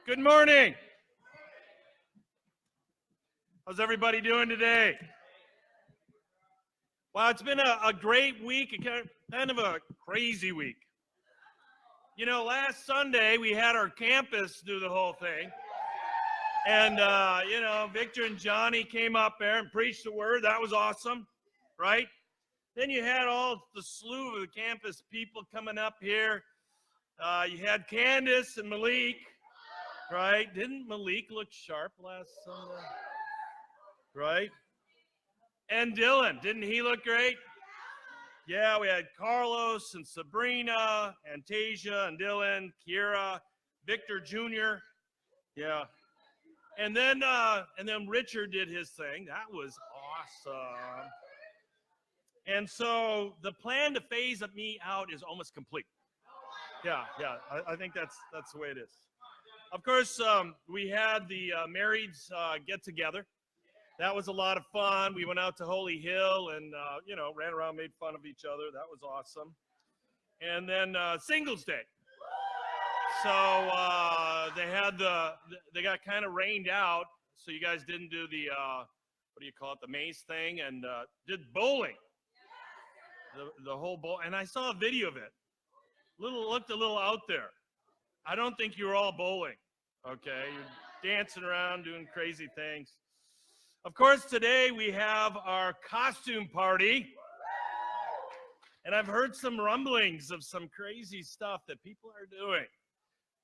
Good morning. How's everybody doing today? Wow, it's been a great week, kind of a crazy week. You know, last Sunday we had our campus do the whole thing. And, Victor and Johnny came up there and preached the word. That was awesome, right? Then you had all the slew of the campus people coming up here. You had Candace and Malik, right? Didn't Malik look sharp last Sunday? Right? And Dylan, didn't he look great? Yeah, we had Carlos and Sabrina and Tasia and Dylan, Kiera, Victor Jr. Yeah. And then Richard did his thing. That was awesome. And so the plan to phase me out is almost complete. Yeah. I think that's the way it is. Of course, we had the marrieds get together. That was a lot of fun. We went out to Holy Hill and, ran around, made fun of each other. That was awesome. And then Singles Day. So they got kind of rained out. So you guys didn't do the, the maze thing, and did bowling. The whole bowl. And I saw a video of it. Looked a little out there. I don't think you were all bowling. Okay. You're dancing around, doing crazy things. Of course, today we have our costume party, and I've heard some rumblings of some crazy stuff that people are doing.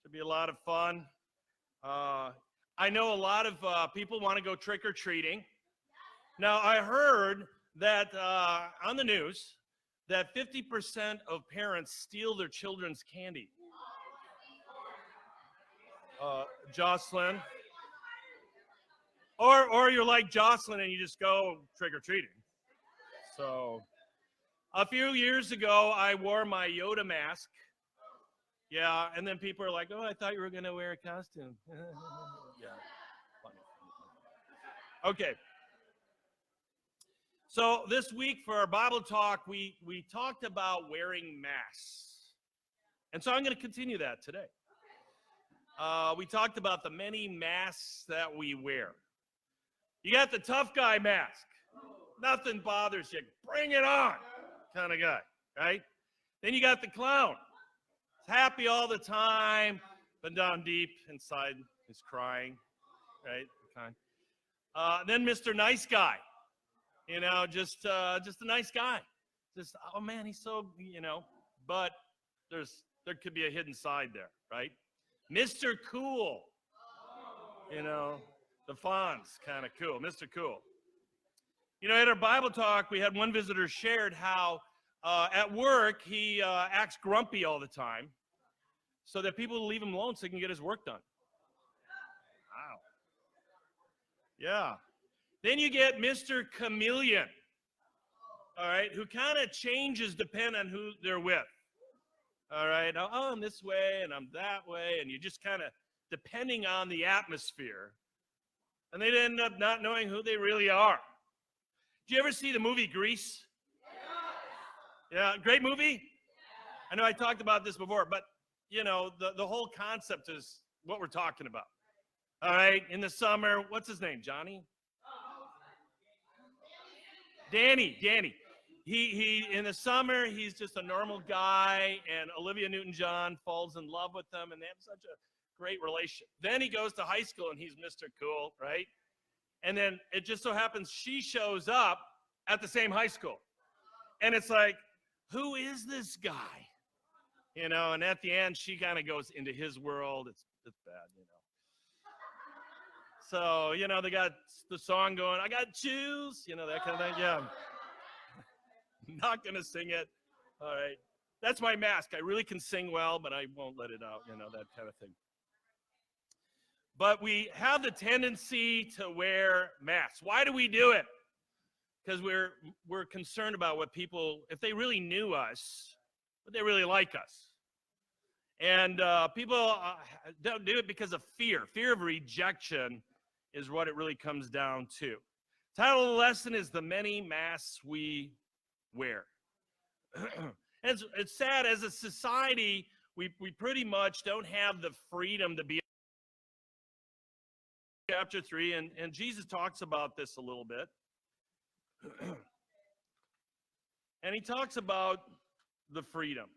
Should be a lot of fun. I know a lot of people want to go trick-or-treating. Now, I heard that on the news that 50% of parents steal their children's candy. Jocelyn. Or you're like Jocelyn and you just go trick-or-treating. So a few years ago, I wore my Yoda mask. Yeah, and then people are like, oh, I thought you were going to wear a costume. Yeah, funny. Okay. So this week for our Bible talk, we talked about wearing masks. And so I'm going to continue that today. We talked about the many masks that we wear. You got the tough guy mask. Nothing bothers you. Bring it on kind of guy, right? Then you got the clown. He's happy all the time, but down deep inside is crying, right? Then Mr. Nice Guy. Just a nice guy. Just, oh man, he's so, but there could be a hidden side there, right? Mr. Cool. The font's kind of cool, Mr. Cool. At our Bible talk, we had one visitor shared how at work he acts grumpy all the time so that people leave him alone so he can get his work done. Wow. Yeah. Then you get Mr. Chameleon, all right, who kind of changes depending on who they're with. All right, oh, I'm this way and I'm that way, and you just kind of, depending on the atmosphere, and they'd end up not knowing who they really are. Did you ever see the movie Grease? Yeah, great movie? I know I talked about this before, but, the whole concept is what we're talking about. All right, in the summer, what's his name, Johnny? Danny. He in the summer, he's just a normal guy, and Olivia Newton-John falls in love with him, and they have such a great relationship. Then he goes to high school, and he's Mr. Cool, right? And then it just so happens she shows up at the same high school. And it's like, who is this guy? And at the end, she kind of goes into his world. It's bad, So, they got the song going, I got chills, that kind of thing. Yeah. Not going to sing it. All right. That's my mask. I really can sing well, but I won't let it out, that kind of thing. But we have the tendency to wear masks. Why do we do it? Because we're concerned about what people, if they really knew us, would they really like us? And people don't do it because of fear. Fear of rejection is what it really comes down to. Title of the lesson is The Many Masks We Wear. And it's sad, as a society, we pretty much don't have the freedom to be chapter 3, and Jesus talks about this a little bit. And he talks about the freedom.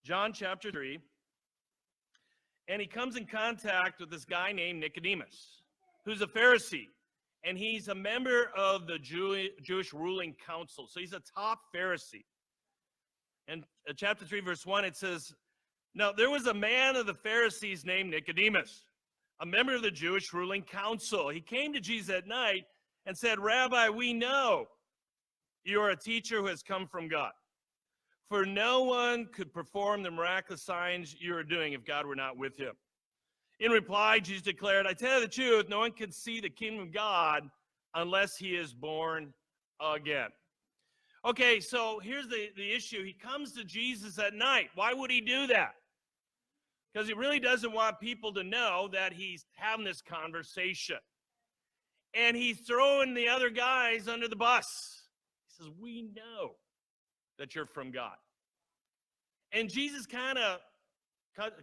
John chapter 3. And he comes in contact with this guy named Nicodemus, who's a Pharisee. And he's a member of the Jewish ruling council. So he's a top Pharisee. And chapter 3, verse 1, it says, "Now there was a man of the Pharisees named Nicodemus, a member of the Jewish ruling council. He came to Jesus at night and said, 'Rabbi, we know you are a teacher who has come from God. For no one could perform the miraculous signs you are doing if God were not with him.' In reply, Jesus declared, 'I tell you the truth, no one can see the kingdom of God unless he is born again.'" Okay, so here's the issue. He comes to Jesus at night. Why would he do that? Because he really doesn't want people to know that he's having this conversation. And he's throwing the other guys under the bus. He says, "We know that you're from God." And Jesus kind of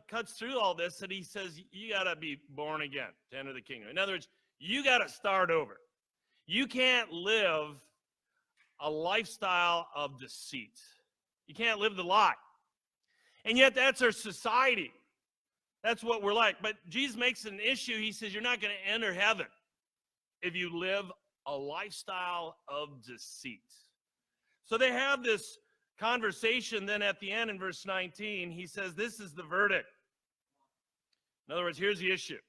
cuts through all this, and he says, you got to be born again to enter the kingdom. In other words, you got to start over. You can't live a lifestyle of deceit. You can't live the lie. And yet that's our society. That's what we're like. But Jesus makes an issue. He says, you're not going to enter heaven if you live a lifestyle of deceit. So they have this conversation. Then at the end in verse 19, he says, this is the verdict. In other words, here's the issue.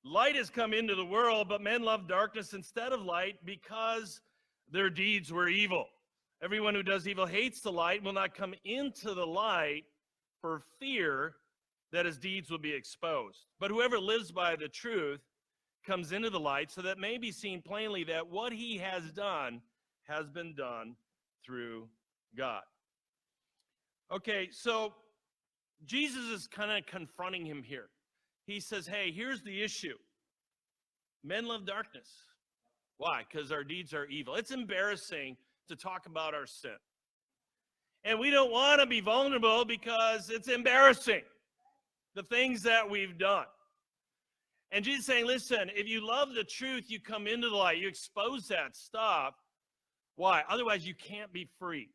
Light has come into the world, but men love darkness instead of light because their deeds were evil. Everyone who does evil hates the light, will not come into the light for fear that his deeds will be exposed. But whoever lives by the truth comes into the light, so that it may be seen plainly that what he has done has been done through God. Okay, so Jesus is kind of confronting him here. He says, hey, here's the issue. Men love darkness. Why? Because our deeds are evil. It's embarrassing to talk about our sin. And we don't want to be vulnerable because it's embarrassing, the things that we've done. And Jesus is saying, listen, if you love the truth, you come into the light, you expose that stuff. Why? Otherwise, you can't be free.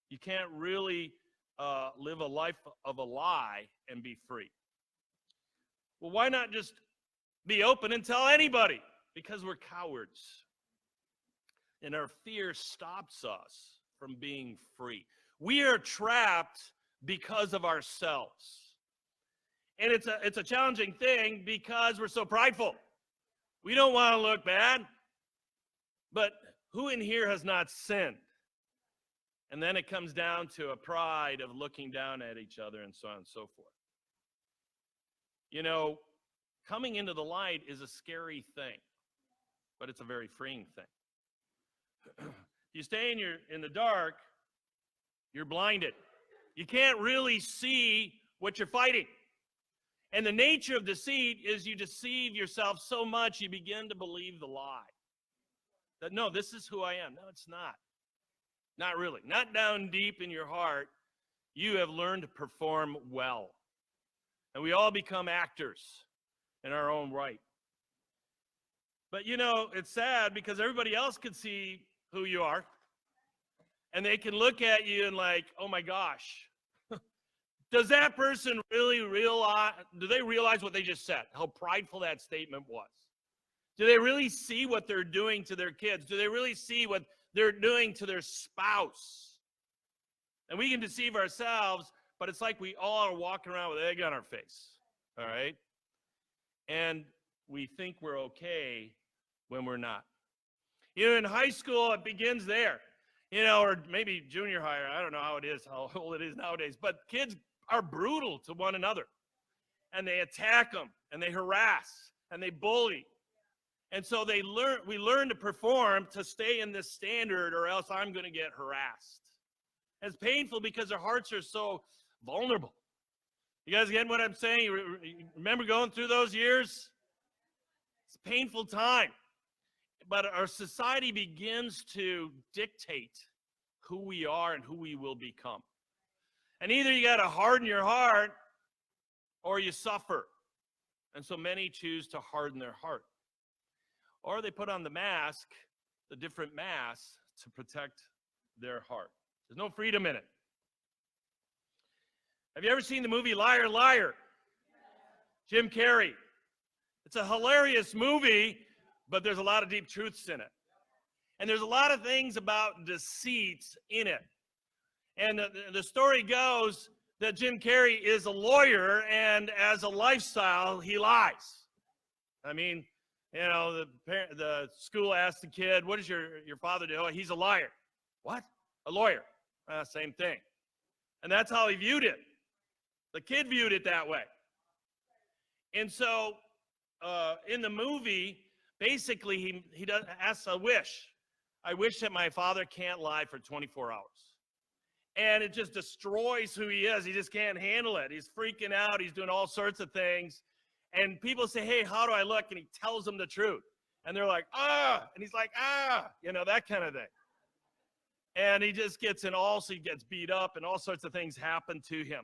You can't really live a life of a lie and be free. Well, why not just be open and tell anybody? Because we're cowards. And our fear stops us from being free. We are trapped because of ourselves. And it's a challenging thing because we're so prideful. We don't want to look bad. But who in here has not sinned? And then it comes down to a pride of looking down at each other and so on and so forth. You know, coming into the light is a scary thing, but it's a very freeing thing. If you stay in the dark, you're blinded. You can't really see what you're fighting. And the nature of deceit is you deceive yourself so much you begin to believe the lie. That, no, this is who I am. No, it's not. Not really. Not down deep in your heart. You have learned to perform well. And we all become actors in our own right. But you know, it's sad because everybody else can see who you are. And they can look at you and like, oh my gosh. Does that person really realize, do they realize what they just said? How prideful that statement was? Do they really see what they're doing to their kids? Do they really see what they're doing to their spouse? And we can deceive ourselves, but it's like we all are walking around with egg on our face, all right? And we think we're okay when we're not. You know, in high school, it begins there, you know, or maybe junior high. I don't know how it is, how old it is nowadays, but kids are brutal to one another. And they attack them, and they harass, and they bully. And so we learn to perform to stay in this standard, or else I'm going to get harassed. And it's painful because our hearts are so vulnerable. You guys get what I'm saying? You remember going through those years? It's a painful time. But our society begins to dictate who we are and who we will become. And either you got to harden your heart or you suffer. And so many choose to harden their heart. or they put on the mask, the different masks, to protect their heart. There's no freedom in it. Have you ever seen the movie Liar, Liar? Jim Carrey. It's a hilarious movie, but there's a lot of deep truths in it. And there's a lot of things about deceit in it. And the story goes that Jim Carrey is a lawyer, and as a lifestyle, he lies. I mean, you know, the school asked the kid, what does your father do? Oh, he's a liar. What? A lawyer. Same thing. And that's how he viewed it. The kid viewed it that way. And so in the movie, basically he asks a wish. I wish that my father can't lie for 24 hours. And it just destroys who he is. He just can't handle it. He's freaking out. He's doing all sorts of things. And people say, hey, how do I look? And he tells them the truth. And they're like, ah. And he's like, ah, you know, that kind of thing. And he just gets he gets beat up, and all sorts of things happen to him.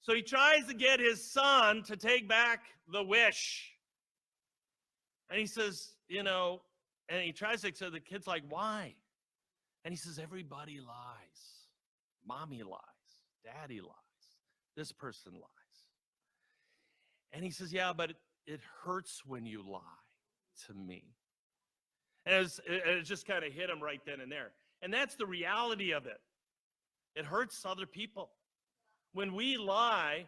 So he tries to get his son to take back the wish. And he says, you know, and he tries to, so the kid's like, why? And he says, everybody lies. Mommy lies. Daddy lies. This person lies. And he says, yeah, but it hurts when you lie to me. And it just kind of hit him right then and there. And that's the reality of it. It hurts other people. When we lie,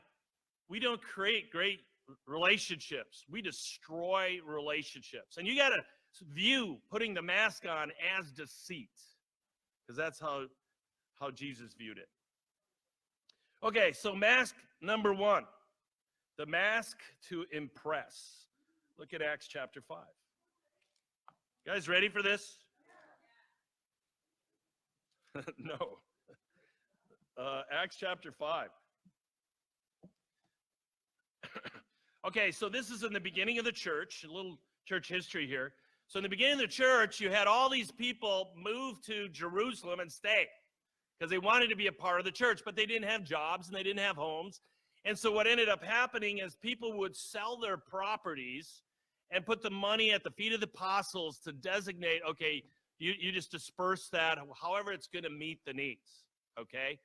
we don't create great relationships. We destroy relationships. And you got to view putting the mask on as deceit, because that's how Jesus viewed it. Okay, so mask number 1, the mask to impress. Look at Acts chapter 5. You guys ready for this? No. Acts chapter 5. Okay, so this is in the beginning of the church, a little church history here. So in the beginning of the church, you had all these people move to Jerusalem and stay because they wanted to be a part of the church, but they didn't have jobs and they didn't have homes. And so what ended up happening is people would sell their properties and put the money at the feet of the apostles to designate, okay, you just disperse that however it's going to meet the needs, okay?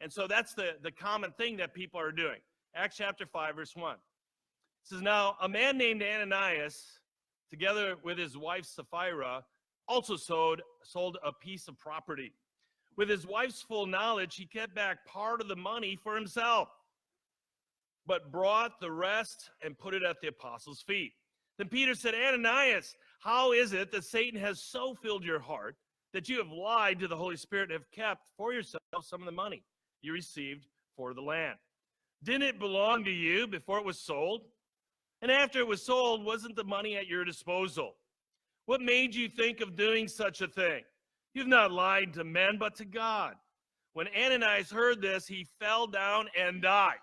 And so that's the common thing that people are doing. Acts chapter 5, verse 1. It says, now a man named Ananias, together with his wife Sapphira, also sold a piece of property. With his wife's full knowledge, he kept back part of the money for himself, but brought the rest and put it at the apostles' feet. Then Peter said, Ananias, how is it that Satan has so filled your heart that you have lied to the Holy Spirit and have kept for yourself some of the money you received for the land? Didn't it belong to you before it was sold? And after it was sold, wasn't the money at your disposal? What made you think of doing such a thing? You've not lied to men, but to God. When Ananias heard this, he fell down and died.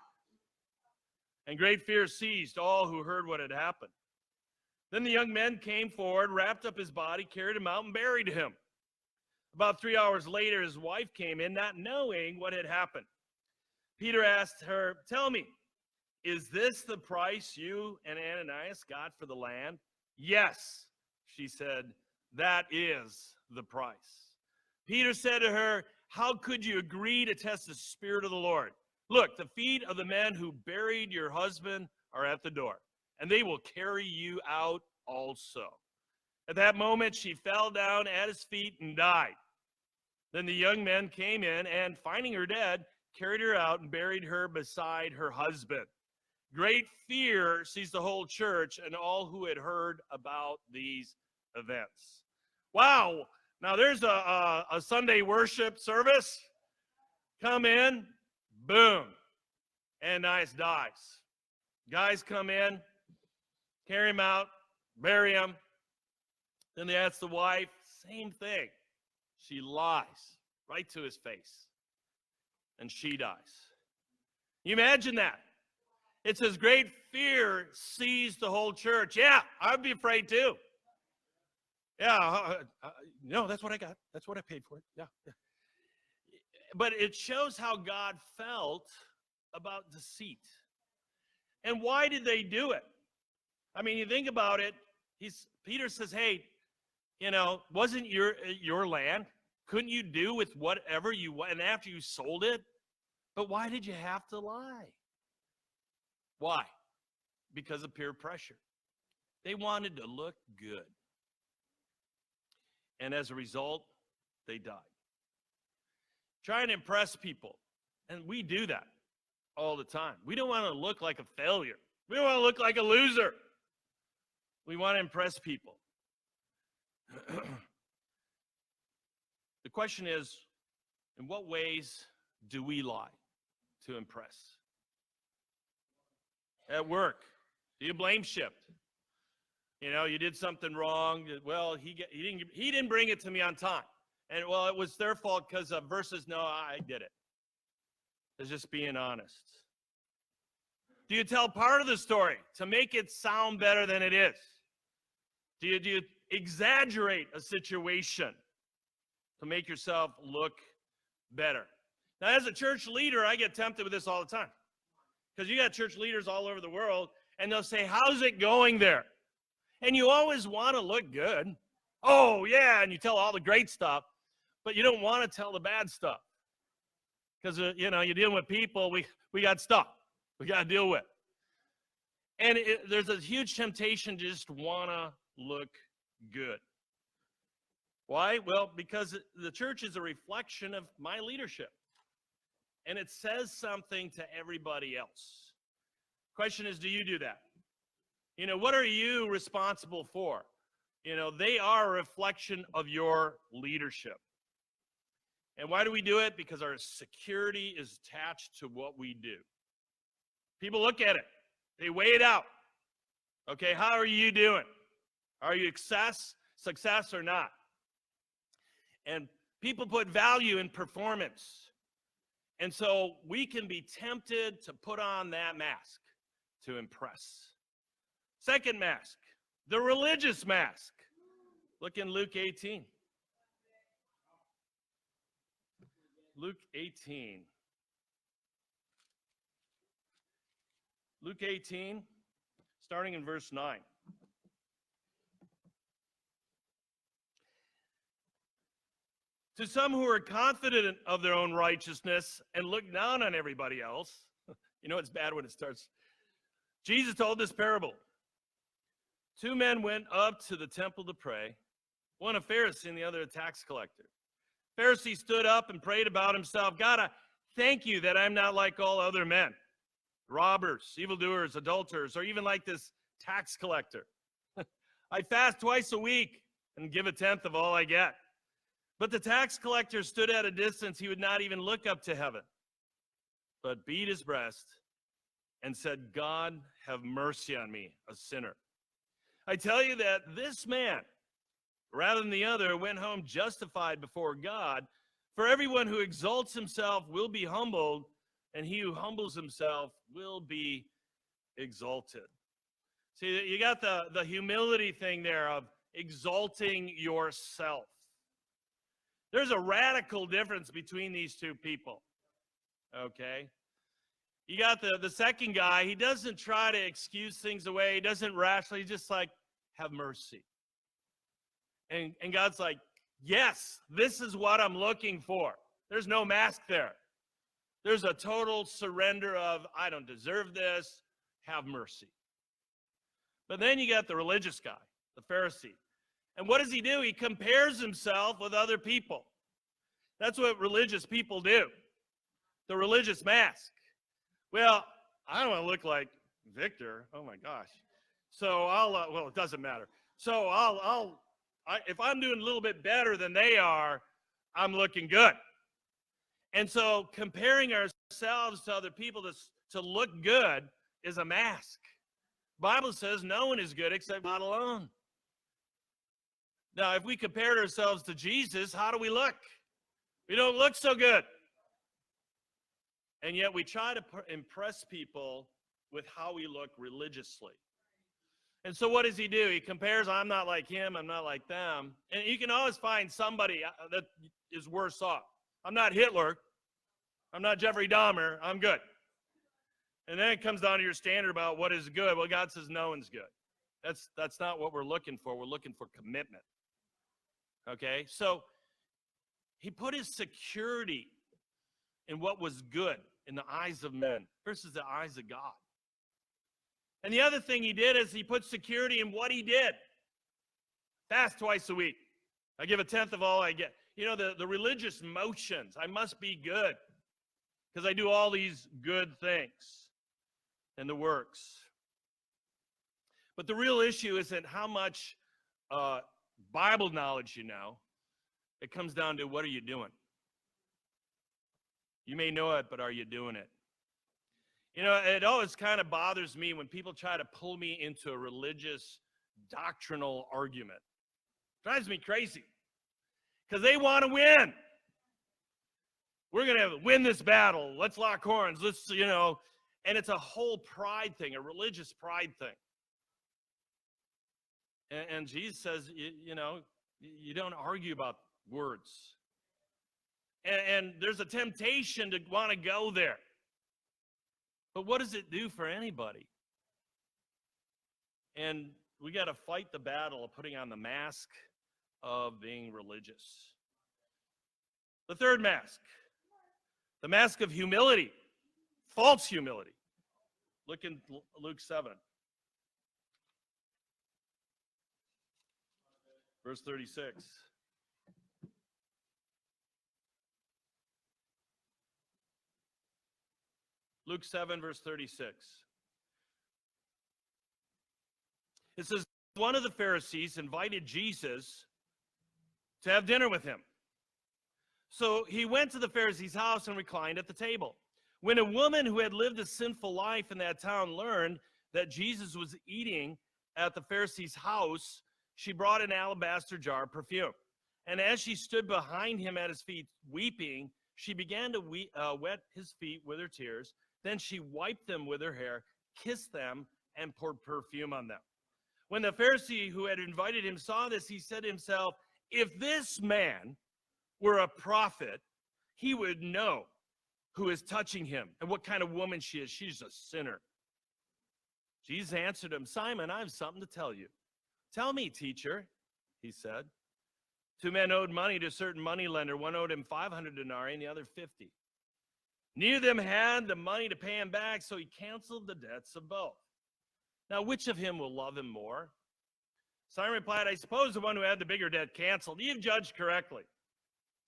And great fear seized all who heard what had happened. Then the young men came forward, wrapped up his body, carried him out, and buried him. About 3 hours later, his wife came in, not knowing what had happened. Peter asked her, tell me, is this the price you and Ananias got for the land? Yes, she said, that is the price. Peter said to her, how could you agree to test the Spirit of the Lord? Look, the feet of the men who buried your husband are at the door, and they will carry you out also. At that moment, she fell down at his feet and died. Then the young men came in and, finding her dead, carried her out and buried her beside her husband. Great fear seized the whole church and all who had heard about these events. Wow. Now there's a Sunday worship service. Come in, boom. Ananias dies. Guys come in, carry him out, bury him. Then they ask the wife, same thing. She lies right to his face. And she dies. You imagine that? It says great fear seized the whole church. Yeah, I'd be afraid too. Yeah, no, that's what I got. That's what I paid for it. Yeah. But it shows how God felt about deceit. And why did they do it? I mean, you think about it, Peter says, hey, wasn't your land? Couldn't you do with whatever you want? And after you sold it? But why did you have to lie? Why? Because of peer pressure. They wanted to look good. And as a result, they died. Trying to impress people. And we do that all the time. We don't want to look like a failure. We don't want to look like a loser. We want to impress people. The question is, in what ways do we lie to impress? At work, do you blame shift? You did something wrong. Well, he didn't bring it to me on time. And well, it was their fault because of versus no, I did it. It's just being honest. Do you tell part of the story to make it sound better than it is? Do you exaggerate a situation to make yourself look better? Now, as a church leader, I get tempted with this all the time. Because you got church leaders all over the world, and they'll say, how's it going there? And you always want to look good. Oh, yeah, and you tell all the great stuff, but you don't want to tell the bad stuff. Because, you're dealing with people, we got stuff we got to deal with. And there's a huge temptation to just want to look good. Why? Well, because the church is a reflection of my leadership. And it says something to everybody else. Question is, do you do that? What are you responsible for? They are a reflection of your leadership. And why do we do it? Because our security is attached to what we do. People look at it. They weigh it out. Okay, how are you doing? Are you success or not? And people put value in performance. And so we can be tempted to put on that mask to impress. Second mask, the religious mask. Look in Luke 18. Luke 18. Luke 18, starting in verse 9. To some who are confident of their own righteousness and look down on everybody else, it's bad when it starts. Jesus told this parable. 2 men went up to the temple to pray, one a Pharisee and the other a tax collector. Pharisee stood up and prayed about himself, God, I thank you that I'm not like all other men, robbers, evildoers, adulterers, or even like this tax collector. I fast twice a week and give 1/10 of all I get. But the tax collector stood at a distance. He would not even look up to heaven, but beat his breast and said, God, have mercy on me, a sinner. I tell you that this man, rather than the other, went home justified before God. For everyone who exalts himself will be humbled, and he who humbles himself will be exalted. See, you got the humility thing there of exalting yourself. There's a radical difference between these two people, okay? You got the second guy. He doesn't try to excuse things away. He doesn't rationally. He's just like, have mercy. And God's like, yes, this is what I'm looking for. There's no mask there. There's a total surrender of, I don't deserve this. Have mercy. But then you got the religious guy, the Pharisee. And what does he do? He compares himself with other people. That's what religious people do. The religious mask. Well, I don't want to look like Victor. Oh my gosh. So well, it doesn't matter. So if I'm doing a little bit better than they are, I'm looking good. And so comparing ourselves to other people to look good is a mask. The Bible says no one is good except God alone. Now, if we compared ourselves to Jesus, how do we look? We don't look so good. And yet we try to impress people with how we look religiously. And so what does he do? He compares, I'm not like him, I'm not like them. And you can always find somebody that is worse off. I'm not Hitler. I'm not Jeffrey Dahmer. I'm good. And then it comes down to your standard about what is good. Well, God says no one's good. That's not what we're looking for. We're looking for commitment. Okay? So he put his security in what was good in the eyes of men versus the eyes of God. And the other thing he did is he put security in what he did. Fast twice a week. I give a tenth of all I get. You know, the religious motions. I must be good because I do all these good things and the works. But the real issue isn't how much Bible knowledge you know. It comes down to, what are you doing? You may know it, but are you doing it? You know, it always kind of bothers me when people try to pull me into a religious doctrinal argument. It drives me crazy because they want to win. We're going to win this battle. Let's lock horns. Let's, you know, and it's a whole pride thing, a religious pride thing. And Jesus says, you know, you don't argue about words. And there's a temptation to want to go there. But what does it do for anybody? And we got to fight the battle of putting on the mask of being religious. The third mask, the mask of humility, false humility. Look in Luke 7. Verse 36. Luke 7, verse 36. It says, one of the Pharisees invited Jesus to have dinner with him. So he went to the Pharisee's house and reclined at the table. When a woman who had lived a sinful life in that town learned that Jesus was eating at the Pharisee's house, she brought an alabaster jar of perfume. And as she stood behind him at his feet weeping, she began to wet his feet with her tears. Then she wiped them with her hair, kissed them, and poured perfume on them. When the Pharisee who had invited him saw this, he said to himself, if this man were a prophet, he would know who is touching him and what kind of woman she is. She's a sinner. Jesus answered him, Simon, I have something to tell you. Tell me, teacher, he said. 2 men owed money to a certain moneylender. One owed him 500 denarii and the other 50. Neither of them had the money to pay him back, so he canceled the debts of both. Now, which of him will love him more? Simon replied, I suppose the one who had the bigger debt canceled. You've judged correctly.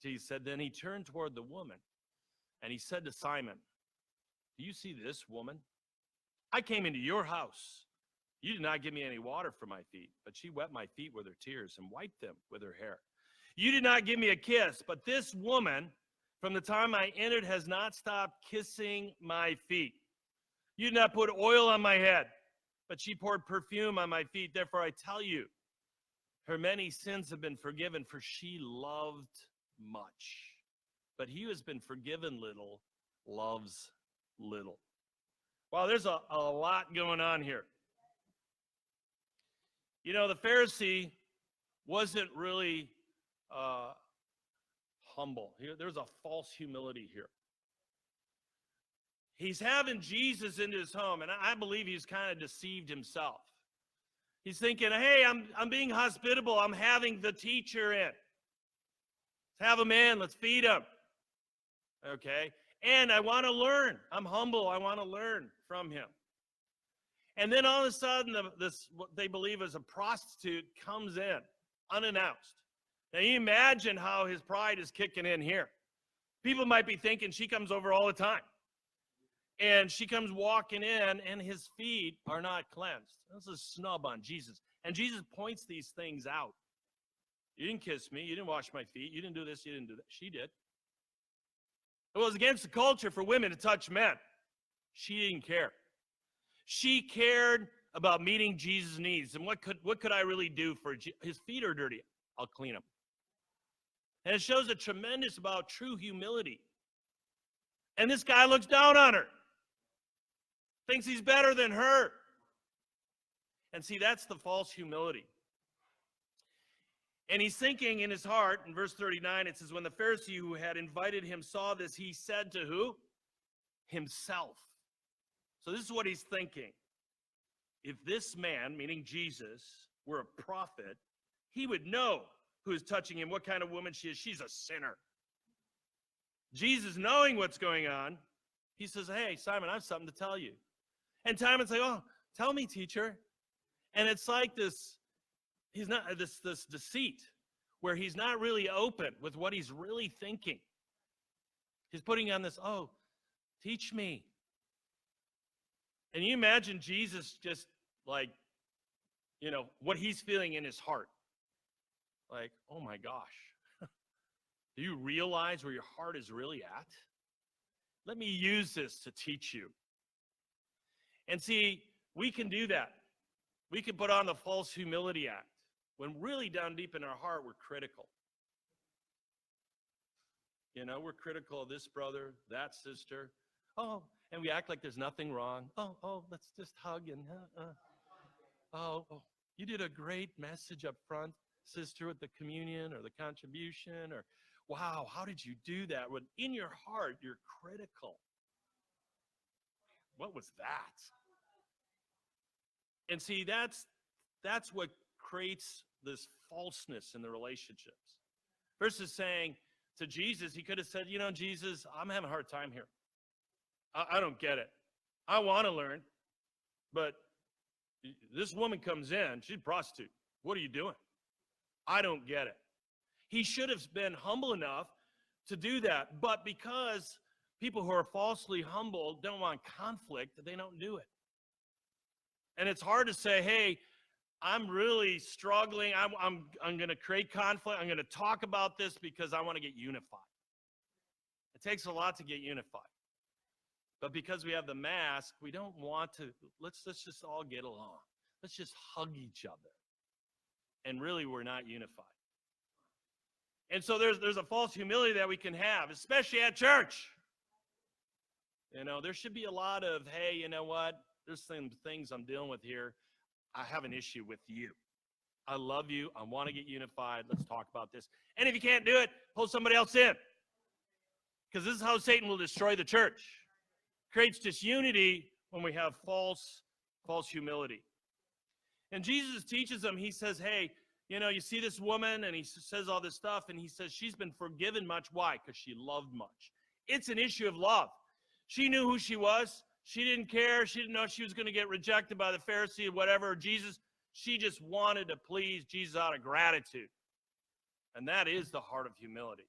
Jesus said, then he turned toward the woman, and he said to Simon, do you see this woman? I came into your house. You did not give me any water for my feet, but she wet my feet with her tears and wiped them with her hair. You did not give me a kiss, but this woman, from the time I entered, has not stopped kissing my feet. You did not put oil on my head, but she poured perfume on my feet. Therefore, I tell you, her many sins have been forgiven, for she loved much. But he who has been forgiven little loves little. Wow, there's a lot going on here. You know, the Pharisee wasn't really humble. There's a false humility here. He's having Jesus into his home, and I believe he's kind of deceived himself. He's thinking, hey, I'm being hospitable. I'm having the teacher in. Let's have him in. Let's feed him. Okay? And I want to learn. I'm humble. I want to learn from him. And then all of a sudden, this what they believe is a prostitute comes in, unannounced. Now, you imagine how his pride is kicking in here. People might be thinking she comes over all the time. And she comes walking in, and his feet are not cleansed. That's a snub on Jesus. And Jesus points these things out. You didn't kiss me. You didn't wash my feet. You didn't do this. You didn't do that. She did. It was against the culture for women to touch men. She didn't care. She cared about meeting Jesus' needs. And what could I really do for his feet are dirty? I'll clean them. And it shows a tremendous about true humility. And this guy looks down on her. Thinks he's better than her. And see, that's the false humility. And he's thinking in his heart, in verse 39, it says, when the Pharisee who had invited him saw this, he said to who? Himself. So this is what he's thinking. if this man, meaning Jesus, were a prophet, he would know who is touching him, what kind of woman she is. She's a sinner. Jesus, knowing what's going on, he says, hey, Simon, I have something to tell you. And Simon's like, oh, tell me, teacher. And it's like this deceit where he's not really open with what he's really thinking. He's putting on this, oh, teach me. And you imagine Jesus just like, what he's feeling in his heart. Like, oh my gosh, do you realize where your heart is really at? Let me use this to teach you. And see, we can do that. We can put on the false humility act when really down deep in our heart, we're critical. We're critical of this brother, that sister. Oh, and we act like there's nothing wrong. Oh, let's just hug and, oh, you did a great message up front, sister, with the communion or the contribution, or wow, how did you do that? When in your heart, you're critical. What was that? And see, that's what creates this falseness in the relationships. Versus saying to Jesus, he could have said, Jesus, I'm having a hard time here. I don't get it. I want to learn, but this woman comes in, she's a prostitute. What are you doing? I don't get it. He should have been humble enough to do that, but because people who are falsely humble don't want conflict, they don't do it. And it's hard to say, hey, I'm really struggling. I'm going to create conflict. I'm going to talk about this because I want to get unified. It takes a lot to get unified. But because we have the mask, we don't want to, let's just all get along. Let's just hug each other. And really, we're not unified. And so there's a false humility that we can have, especially at church. There should be a lot of, hey, you know what? There's some things I'm dealing with here. I have an issue with you. I love you. I want to get unified. Let's talk about this. And if you can't do it, pull somebody else in. Because this is how Satan will destroy the church. Creates disunity when we have false humility. And Jesus teaches them, he says, hey, you see this woman, and he says all this stuff, and he says she's been forgiven much. Why? Because she loved much. It's an issue of love. She knew who she was. She didn't care. She didn't know she was going to get rejected by the Pharisee or whatever, Jesus. She just wanted to please Jesus out of gratitude. And that is the heart of humility.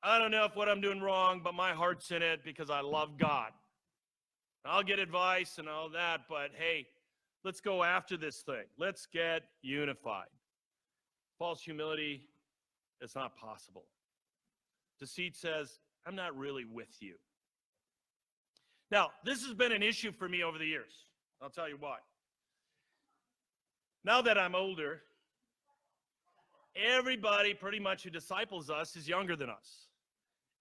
I don't know if what I'm doing wrong, but my heart's in it because I love God. I'll get advice and all that, but hey, let's go after this thing. Let's get unified. False humility, it's not possible. Deceit says, I'm not really with you. Now, this has been an issue for me over the years. I'll tell you why. Now that I'm older, everybody pretty much who disciples us is younger than us.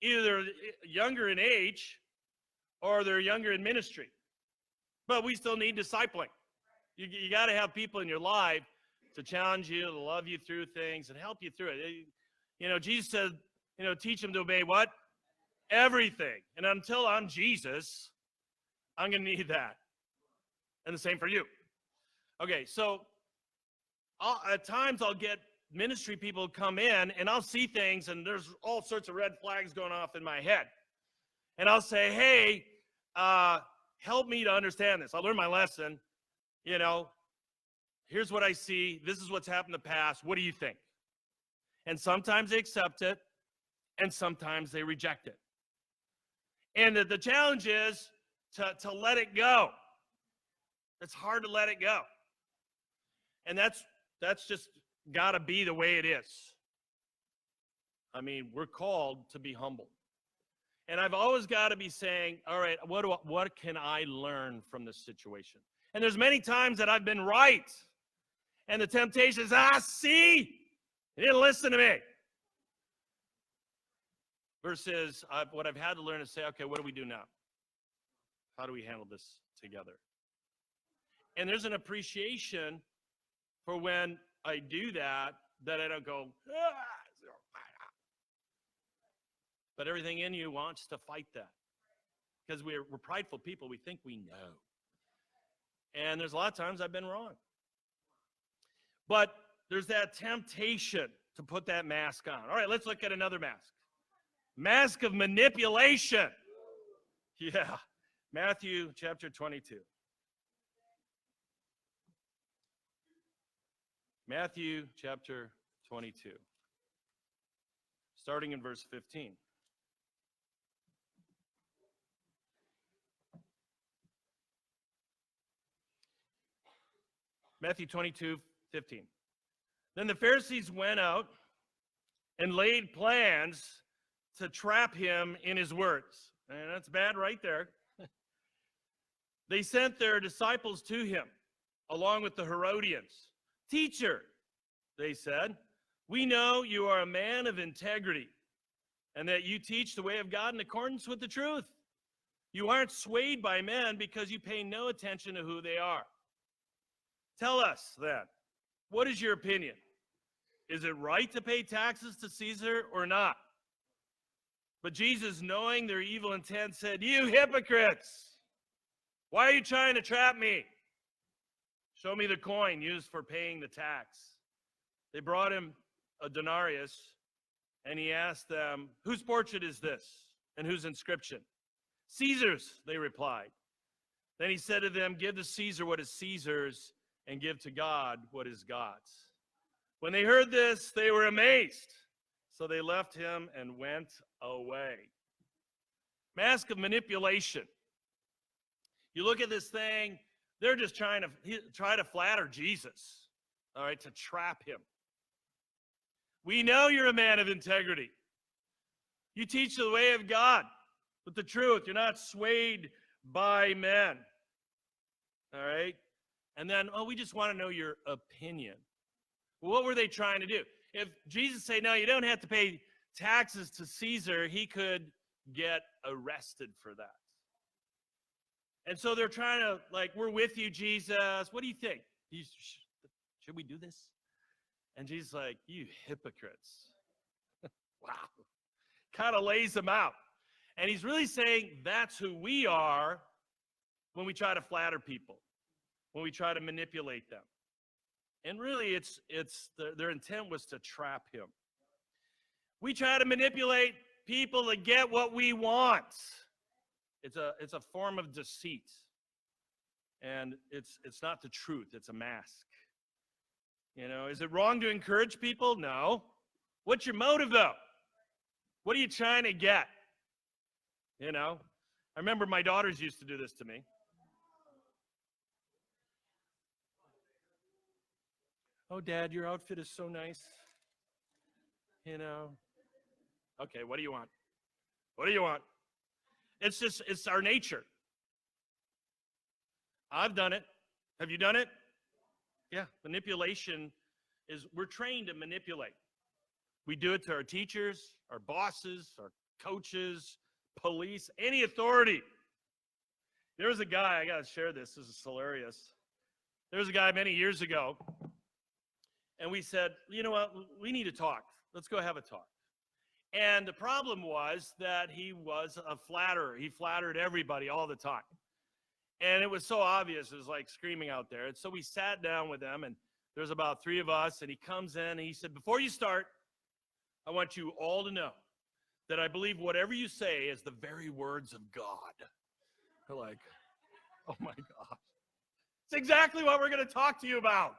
Either they're younger in age or they're younger in ministry. But we still need discipling. You got to have people in your life to challenge you, to love you through things, and help you through it. Jesus said, teach them to obey what? Everything. And until I'm Jesus, I'm going to need that. And the same for you. Okay, so at times I'll get ministry people come in, and I'll see things, and there's all sorts of red flags going off in my head. And I'll say, hey, help me to understand this. I'll learn my lesson. Here's what I see. This is what's happened in the past. What do you think? And sometimes they accept it, and sometimes they reject it. And the challenge is to let it go. It's hard to let it go. And that's just got to be the way it is. I mean, we're called to be humble. And I've always got to be saying, all right, what can I learn from this situation? And there's many times that I've been right. And the temptation is, see, you didn't listen to me. Versus what I've had to learn is say, okay, what do we do now? How do we handle this together? And there's an appreciation for when I do that I don't go, but everything in you wants to fight that. Because we're prideful people. We think we know. And there's a lot of times I've been wrong. But there's that temptation to put that mask on. All right, let's look at another mask. Mask of manipulation. Yeah, Matthew chapter 22. Matthew chapter 22, starting in verse 15. Matthew 22:15. Then the Pharisees went out and laid plans to trap him in his words. And that's bad right there. They sent their disciples to him, along with the Herodians. Teacher, they said, we know you are a man of integrity and that you teach the way of God in accordance with the truth. You aren't swayed by men because you pay no attention to who they are. Tell us then, what is your opinion? Is it right to pay taxes to Caesar or not? But Jesus, knowing their evil intent, said, you hypocrites, why are you trying to trap me? Show me the coin used for paying the tax. They brought him a denarius, and he asked them, whose portrait is this, and whose inscription? Caesar's, they replied. Then he said to them, give to Caesar what is Caesar's, and give to God what is God's. When they heard this, they were amazed. So they left him and went away. Mask of manipulation. You look at this thing, they're just trying to flatter Jesus, all right, to trap him. We know you're a man of integrity. You teach the way of God with the truth. You're not swayed by men, all right? And then, we just want to know your opinion. Well, what were they trying to do? If Jesus said, no, you don't have to pay taxes to Caesar, he could get arrested for that. And so they're trying to, we're with you, Jesus. What do you think? Should we do this? And Jesus is like, you hypocrites. Wow. Kind of lays them out. And he's really saying that's who we are when we try to flatter people, when we try to manipulate them. And really, their intent was to trap him. We try to manipulate people to get what we want. It's a form of deceit. And it's not the truth, it's a mask. Is it wrong to encourage people? No. What's your motive though? What are you trying to get? I remember my daughters used to do this to me. Oh, Dad, your outfit is so nice. Okay, what do you want? What do you want? It's our nature. I've done it. Have you done it? Yeah, manipulation we're trained to manipulate. We do it to our teachers, our bosses, our coaches, police, any authority. There was a guy, I got to share this is hilarious. There was a guy many years ago, and we said, you know what, we need to talk. Let's go have a talk. And the problem was that he was a flatterer. He flattered everybody all the time. And it was so obvious, it was like screaming out there. And so we sat down with him, and there's about 3 of us, and he comes in, and he said, before you start, I want you all to know that I believe whatever you say is the very words of God. We're like, oh my God. It's exactly what we're going to talk to you about.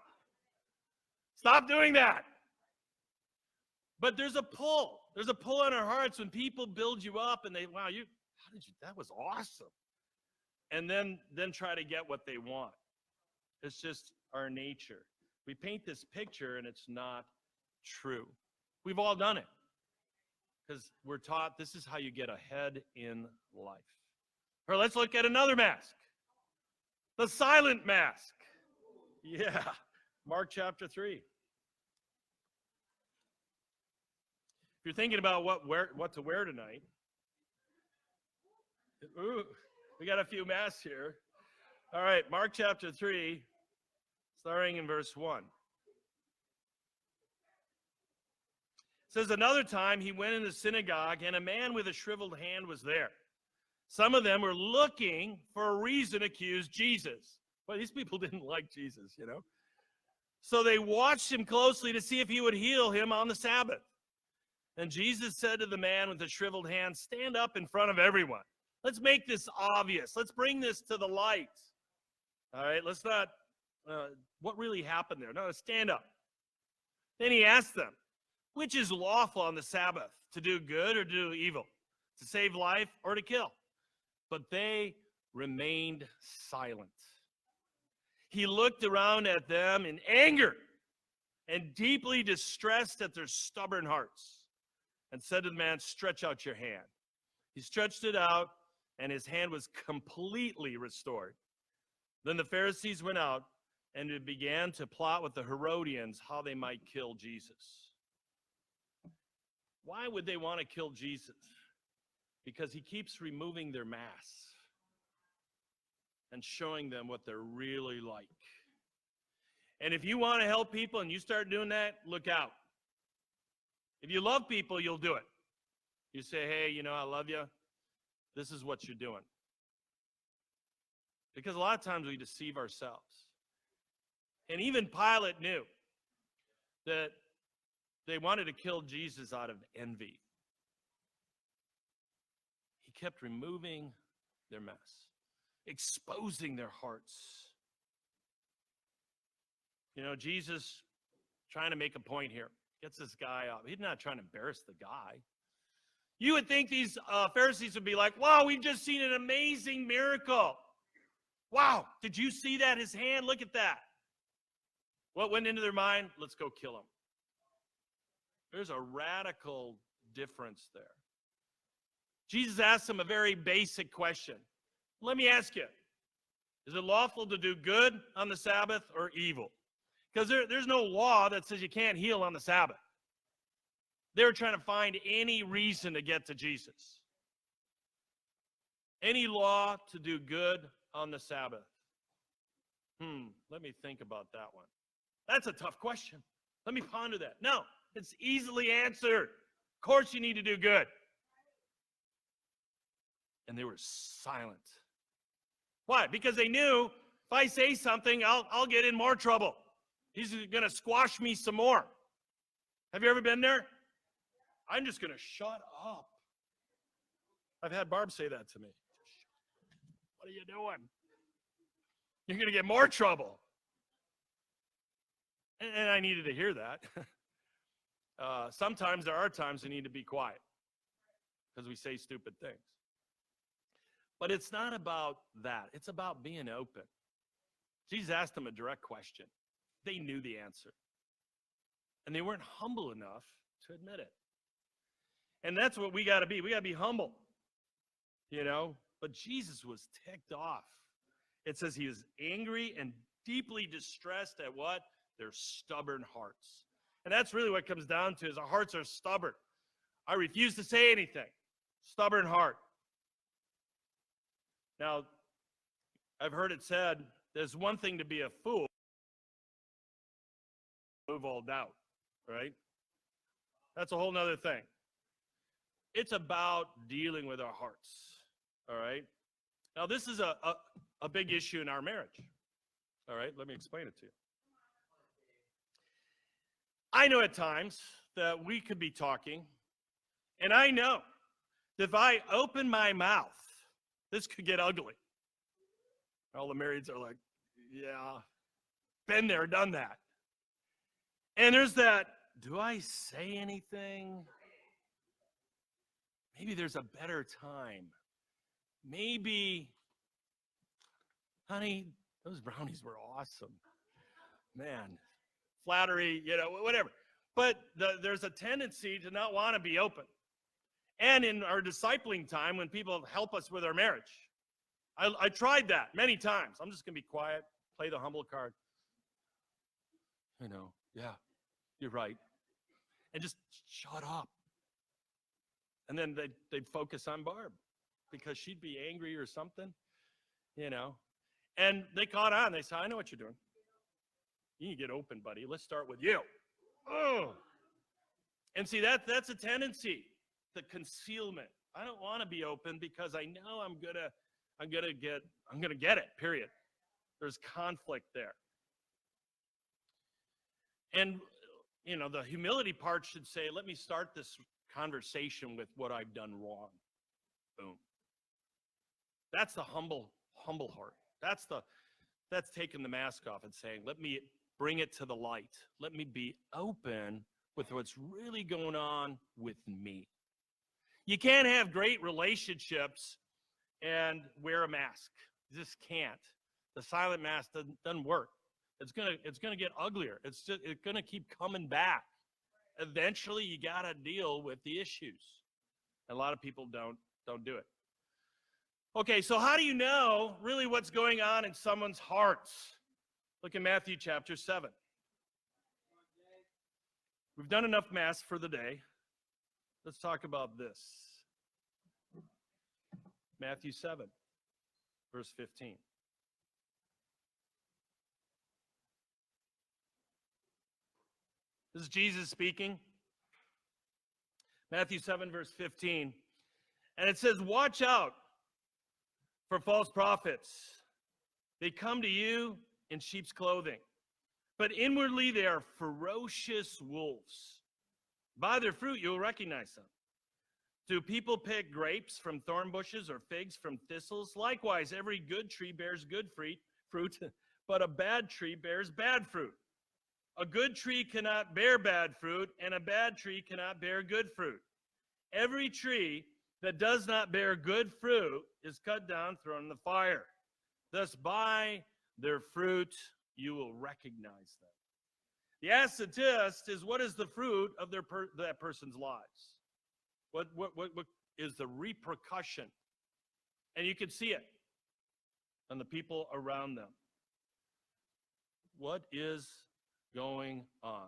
Stop doing that. But there's a pull. There's a pull on our hearts when people build you up and wow, that was awesome. And then try to get what they want. It's just our nature. We paint this picture and it's not true. We've all done it because we're taught this is how you get ahead in life. Or let's look at another mask. The silent mask. Yeah, Mark chapter 3. If you're thinking about what to wear tonight, ooh, we got a few masks here. All right, Mark chapter 3, starting in verse 1. It says, another time he went in the synagogue, and a man with a shriveled hand was there. Some of them were looking for a reason to accuse Jesus. Well, these people didn't like Jesus, you know. So they watched him closely to see if he would heal him on the Sabbath. And Jesus said to the man with the shriveled hand, stand up in front of everyone. Let's make this obvious. Let's bring this to the light. All right, let's not, what really happened there? No, stand up. Then he asked them, which is lawful on the Sabbath, to do good or to do evil, to save life or to kill? But they remained silent. He looked around at them in anger and deeply distressed at their stubborn hearts, and said to the man, stretch out your hand. He stretched it out, and his hand was completely restored. Then the Pharisees went out and began to plot with the Herodians how they might kill Jesus. Why would they want to kill Jesus? Because he keeps removing their masks and showing them what they're really like. And if you want to help people and you start doing that, look out. If you love people, you'll do it. You say, hey, you know, I love you. This is what you're doing. Because a lot of times we deceive ourselves. And even Pilate knew that they wanted to kill Jesus out of envy. He kept removing their mess, exposing their hearts. You know, Jesus trying to make a point here. Gets this guy up. He's not trying to embarrass the guy. You would think these Pharisees would be like, wow, we've just seen an amazing miracle. Wow, did you see that? His hand, look at that. What went into their mind? Let's go kill him. There's a radical difference there. Jesus asked them a very basic question. Let me ask you, is it lawful to do good on the Sabbath or evil? Because there's no law that says you can't heal on the Sabbath. They're trying to find any reason to get to Jesus. Any law to do good on the Sabbath? Let me think about that one. That's a tough question. Let me ponder that. No, it's easily answered. Of course you need to do good. And they were silent. Why? Because they knew if I say something, I'll get in more trouble. He's going to squash me some more. Have you ever been there? I'm just going to shut up. I've had Barb say that to me. What are you doing? You're going to get more trouble. And I needed to hear that. Sometimes there are times we need to be quiet because we say stupid things. But it's not about that. It's about being open. Jesus asked them a direct question. They knew the answer. And they weren't humble enough to admit it. And that's what we got to be. We got to be humble, you know. But Jesus was ticked off. It says he was angry and deeply distressed at what? Their stubborn hearts. And that's really what it comes down to is our hearts are stubborn. I refuse to say anything. Stubborn heart. Now, I've heard it said, there's one thing to be a fool, remove all doubt, right? That's a whole nother thing. It's about dealing with our hearts, all right? Now, this is a big issue in our marriage, all right? Let me explain it to you. I know at times that we could be talking, and I know that if I open my mouth, this could get ugly. All the marrieds are like, yeah, been there, done that. And there's that, do I say anything? Maybe there's a better time. Maybe, honey, those brownies were awesome. Man, flattery, you know, whatever. But there's a tendency to not want to be open. And in our discipling time, when people help us with our marriage, I tried that many times. I'm just going to be quiet, play the humble card. You know, yeah, you're right. And just shut up. And then they'd focus on Barb because she'd be angry or something, you know. And they caught on. They said, I know what you're doing. You need to get open, buddy. Let's start with you. Oh. And see, that's a tendency, the concealment. I don't want to be open because I know I'm gonna get it, period. There's conflict there. And, the humility part should say, let me start this conversation with what I've done wrong. Boom. That's the humble heart. That's taking the mask off and saying, let me bring it to the light. Let me be open with what's really going on with me. You can't have great relationships and wear a mask. You just can't. The silent mask doesn't work. It's gonna get uglier. It's gonna keep coming back. Eventually, you gotta deal with the issues. And a lot of people don't do it. Okay, so how do you know really what's going on in someone's hearts? Look at Matthew chapter 7. We've done enough mass for the day. Let's talk about this. Matthew 7, verse 15. This is Jesus speaking. Matthew 7, verse 15. And it says, watch out for false prophets. They come to you in sheep's clothing, but inwardly they are ferocious wolves. By their fruit you will recognize them. Do people pick grapes from thorn bushes or figs from thistles? Likewise, every good tree bears good fruit, but a bad tree bears bad fruit. A good tree cannot bear bad fruit, and a bad tree cannot bear good fruit. Every tree that does not bear good fruit is cut down, thrown in the fire. Thus, by their fruit, you will recognize them. The acid test is, what is the fruit of that person's lives? What is the repercussion? And you can see it on the people around them. What is going on?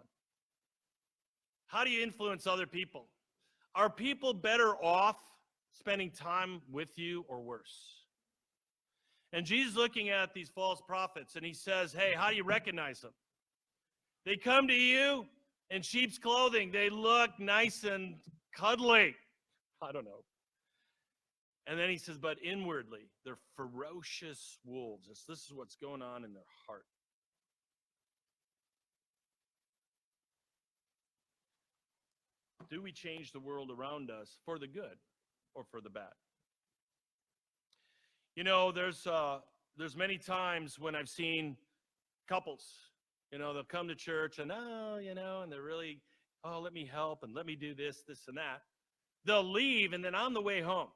How do you influence other people? Are people better off spending time with you or worse? And Jesus looking at these false prophets, and he says, hey, how do you recognize them? They come to you in sheep's clothing. They look nice and cuddly. I don't know. And then he says, but inwardly, they're ferocious wolves. This is what's going on in their heart. Do we change the world around us for the good or for the bad? There's many times when I've seen couples, they'll come to church and, and they're really, let me help and let me do this and that. They'll leave, and then on the way home,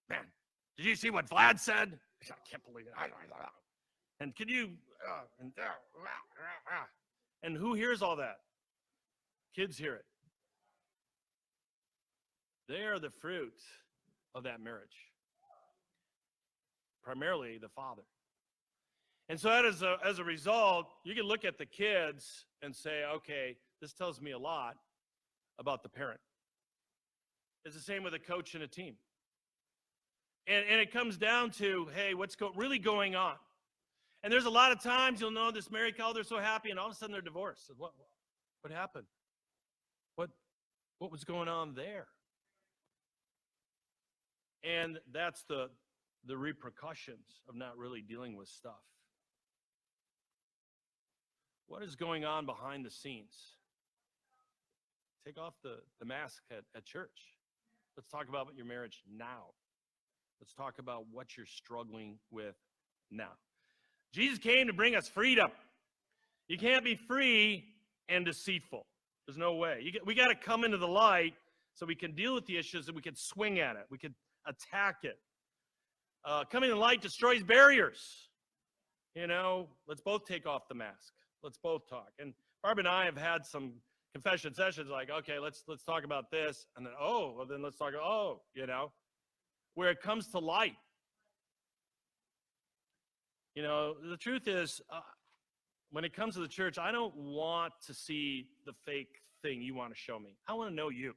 man, did you see what Vlad said? I can't believe it. And can you, and who hears all that? Kids hear it. They are the fruit of that marriage. Primarily the father. And so that as a result, you can look at the kids and say, okay, this tells me a lot about the parent. It's the same with a coach and a team. And it comes down to, hey, what's really going on? And there's a lot of times you'll know this married couple, they're so happy, and all of a sudden they're divorced. What happened? What was going on there? And that's the repercussions of not really dealing with stuff. What is going on behind the scenes? Take off the mask at church. Let's talk about your marriage now. Let's talk about what you're struggling with now. Jesus came to bring us freedom. You can't be free and deceitful. There's no way. We got to come into the light so we can deal with the issues and we can swing at it. We can attack it. Coming in the light destroys barriers. Let's both take off the mask. Let's both talk. And Barb and I have had some confession sessions like, okay, let's talk about this. And then, let's talk, where it comes to light. The truth is, when it comes to the church, I don't want to see the fake thing you want to show me. I want to know you.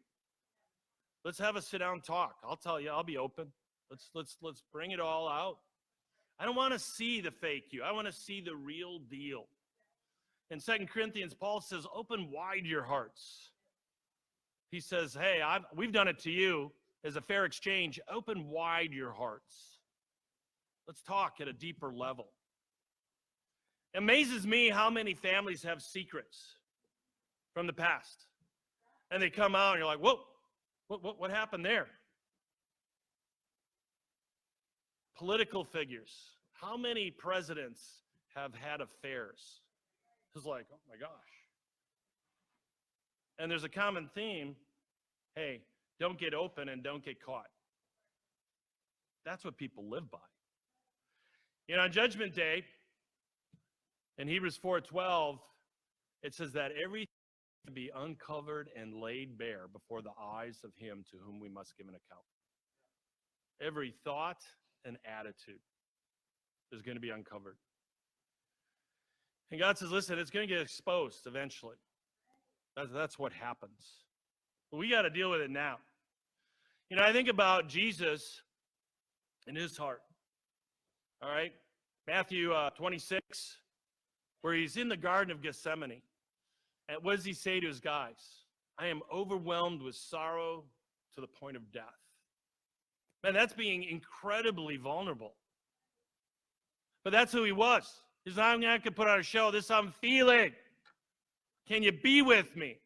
Let's have a sit down talk. I'll tell you, I'll be open. Let's bring it all out. I don't want to see the fake you. I want to see the real deal. In 2 Corinthians, Paul says, open wide your hearts. He says, hey, we've done it to you as a fair exchange. Open wide your hearts. Let's talk at a deeper level. It amazes me how many families have secrets from the past. And they come out and you're like, whoa, what happened there? Political figures. How many presidents have had affairs? It's like, oh my gosh. And there's a common theme. Hey, don't get open and don't get caught. That's what people live by. You know, on Judgment Day, in Hebrews 4:12, it says that everything to be uncovered and laid bare before the eyes of him to whom we must give an account. Every thought and attitude is going to be uncovered. And God says, listen, it's going to get exposed eventually. That's what happens. But we got to deal with it now. You know, I think about Jesus and his heart. All right? Matthew 26, where he's in the Garden of Gethsemane. And what does he say to his guys? I am overwhelmed with sorrow to the point of death. Man, that's being incredibly vulnerable. But that's who he was. He's not, I'm not going to put on a show. This is how I'm feeling. Can you be with me?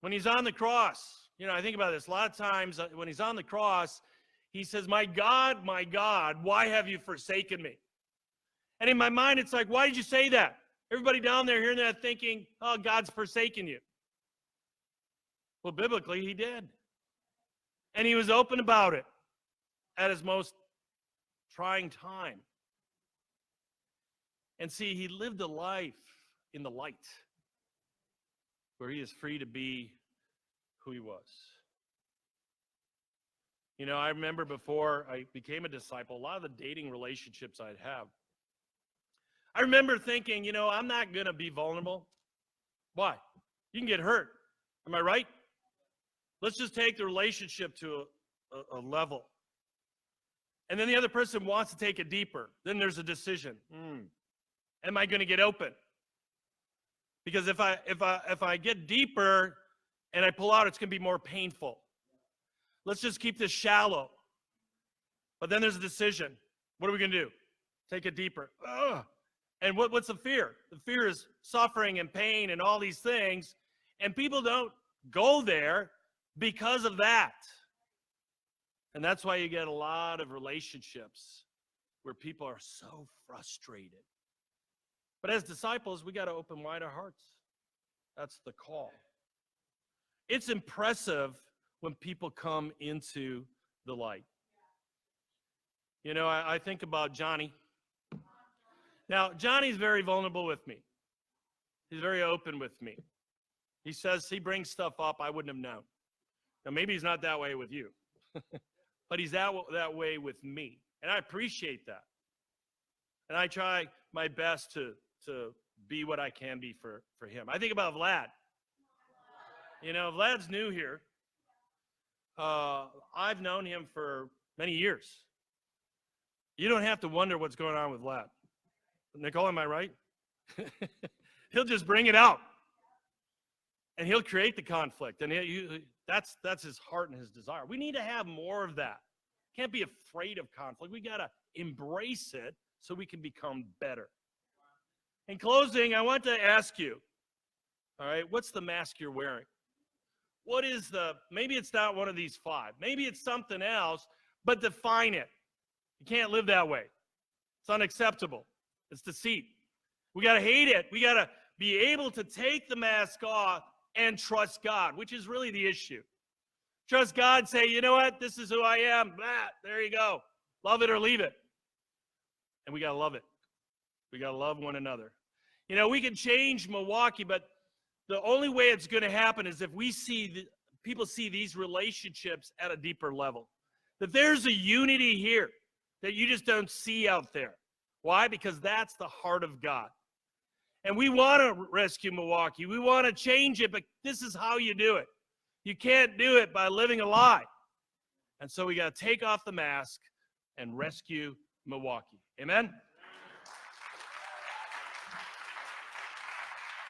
When he's on the cross, you know, I think about this. A lot of times when he's on the cross, he says, my God, why have you forsaken me? And in my mind, it's like, why did you say that? Everybody down there hearing that thinking, oh, God's forsaken you. Well, biblically, he did. And he was open about it at his most trying time. And see, he lived a life in the light where he is free to be who he was. You know, I remember before I became a disciple, a lot of the dating relationships I'd have, I remember thinking, you know, I'm not going to be vulnerable. Why? You can get hurt. Am I right? Let's just take the relationship to a level. And then the other person wants to take it deeper. Then there's a decision. Am I going to get open? Because if I get deeper and I pull out, it's going to be more painful. Let's just keep this shallow. But then there's a decision. What are we going to do? Take it deeper. Ugh. And what's the fear? The fear is suffering and pain and all these things. And people don't go there because of that. And that's why you get a lot of relationships where people are so frustrated. But as disciples, we got to open wide our hearts. That's the call. It's impressive when people come into the light. You know, I think about Johnny. Now, Johnny's very vulnerable with me. He's very open with me. He says he brings stuff up I wouldn't have known. Now, maybe he's not that way with you, but he's that way with me. And I appreciate that. And I try my best to be what I can be for him. I think about Vlad. You know, Vlad's new here. I've known him for many years. You don't have to wonder what's going on with Vlad. Nicole, am I right? He'll just bring it out. And he'll create the conflict. And that's his heart and his desire. We need to have more of that. Can't be afraid of conflict. We got to embrace it so we can become better. In closing, I want to ask you, all right, what's the mask you're wearing? What is maybe it's not one of these 5. Maybe it's something else, but define it. You can't live that way. It's unacceptable. It's deceit. We got to hate it. We got to be able to take the mask off and trust God, which is really the issue. Trust God, say, you know what? This is who I am. Blah, there you go. Love it or leave it. And we got to love it. We got to love one another. You know, we can change Milwaukee, but the only way it's going to happen is if we see people see these relationships at a deeper level. That there's a unity here that you just don't see out there. Why? Because that's the heart of God. And we want to rescue Milwaukee. We want to change it, but this is how you do it. You can't do it by living a lie. And so we got to take off the mask and rescue Milwaukee. Amen?